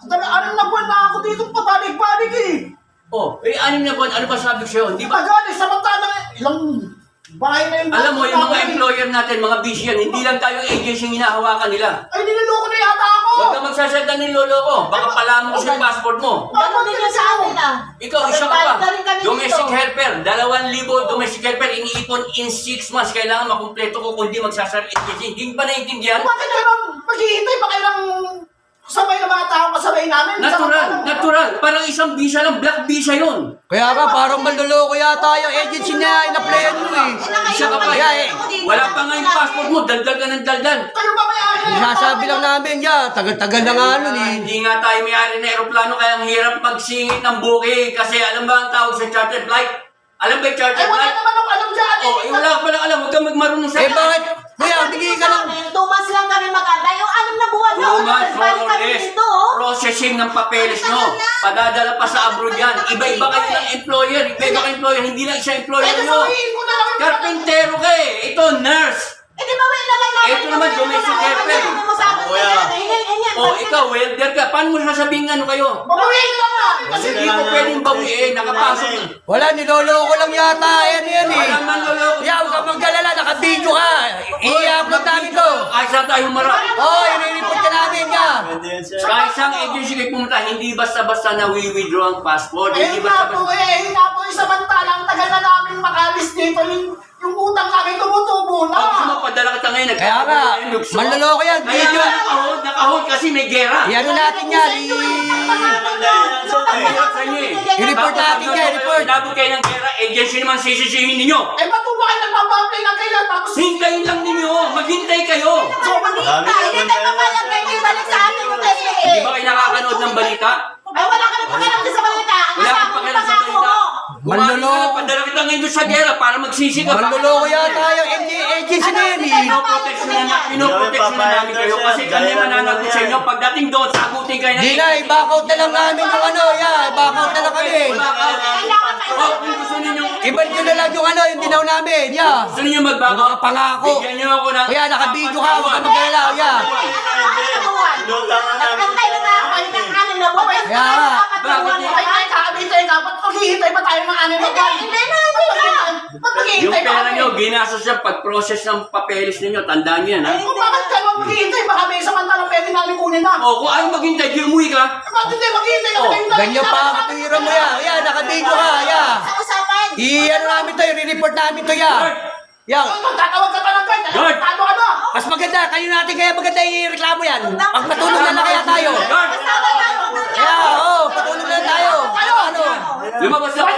Anim na buwan na ako dito pabalik-balik eh. Oh, 6 na buwan, ano ba sabi ko sa'yo? Di ba? Tagal eh, samantalang ilang bahay na yung... Alam mo, yung mga employer natin, mga busy yan, hindi lang tayo agency yung hinahawakan nila. Ay, niloloko na yata ako! Huwag ka magsasalita ng lolo ko. Baka pala mo sa passport mo. Ganun din yan sa amin ah. Ikaw, isa ka pa. Galing kami Domestic dito. helper. 2,000 domestic helper. Iniipon in 6 months. Kailangan makumpleto ko kundi magsasar agency. Hindi ba naiintindihan? Bakit naman maghihintay pa kayo ng kasabay na mga tao kasabay namin? Natural. Parang isang visa lang. Black visa yun. Kaya ka, parang manloloko yata yung agency na in-applyan mo eh. Isa ka pa. Wala pa nga yung passport mo. Daldal ka ng daldal. Kayo ba may-ari na Sasabi lang namin, tagal-tagal na nga nun eh. Hindi nga tayo may-ari ng aeroplano kaya ang hirap magsingit ng booking. Kasi alam ba ang tawag sa charter flight? Alam ba yung charter Ay, wala flight? naman akong alam dyan eh! Oh, wala ka palang alam. Huwag kang magmarunong sa... Bakit? Kuya, hindi ka lang. 2 months lang kami mag-antay. Yung 6 na buwan na. Roman, Balik kami Flores, dito. Oh. processing ng papeles nyo. Padadala pa sa abroad yan. Iba-iba kayo ng employer. Iba-iba kayo employer. Hindi lang isa employer Eh, nyo. sasabihin ko na lang yung... Karpintero ka eh. Ito, nurse. Eh di ba may ilagay namin? Ito naman, domestic helper. Mo sa akin O, ikaw, welder ka. Paano mo sasabihin ano kayo? Babawiin lang namin kasi Kasi hindi mo pwedeng bawiin. Nakapasok. Wala, niloloko lang yata. Yan eh. Walang manloloko. Yeah, huwag kang maggalala. Naka-video ka. I-upload namin to. Kahit saan tayo humarap. Oh, i-report ka namin niya. Kahit saan agency kayo pumunta, hindi basta-basta na withdraw ang passport. Hindi Ayun nga po basta-basta. eh, ayun nga po, samantalang tagal na namin makalis dito, yung utang namin tumutubo na. Oh, gusto mo padala kita ngayon. Kaya nga, manloloko yan. Kaya Video. nga, nakahold kasi may gera. I-ano natin yan. Hirap sa inyo eh. I-report natin yan, report. Inabot kayo ng gera, agency naman sisisihin ninyo. Eh, ba't po ba kayo nagpapa-apply ng kailan? Tapos, Hintayin lang ninyo, maghintay kayo. so, Hindi tayo mapayag kayo ibalik sa atin yung test eh. Di ba kayo nakakanood ng balita? Ay wala kami pakialam din sa balita. Ang Wala sabi kang ko pakialam sa pangako balita. mo. Manloloko. Padala kita ngayon doon sa gera para magsisi ka. Manloloko yata yung agency na yan eh. Pinoproteksyon na namin kayo kasi kami mananagot sa inyo. Pagdating doon, sagutin kayo na. Hindi na, i-back out na lang namin yung ano. I-back out na lang kami. Oh, kung gusto ninyo, Ibalik nyo na lang yung ano, yung dinaw namin. gusto ninyo mag-back out, Mga pangako. bigyan niyo ako ng... Kuya, naka-video ka. Huwag ka mag-alala. Nagkantay na nga ako ng 6 na buwan. Kaya nga. ay, kakabitay ka, ba't maghihintay pa tayo ng anim na buwan? Hindi na, hindi na. Ba't Yung maghihintay pa pera kami? nyo, ginastos siya pag-process ng papeles ninyo. Tandaan nyo yan, ha? Kung bakit kayo maghihintay pa kami, samantalang pwede namin kunin na? O, kung ayaw maghintay, di umuwi ka. Ba't hindi maghihintay ka Oh, kayo? Ganyan pa katwira mo yan. Yan, naka-video ka. Yan. Sa usapan. I-ano namin to, i-report namin to yan. Yan. Magtatawag ka pa ng guard, Guard! talo ka na! Mas maganda, kayo natin kaya maganda i-reklamo yan. Pag matulog na kaya tayo. Guard! Kaya, oo, patulog na tayo. Ano? Lumabas na Wala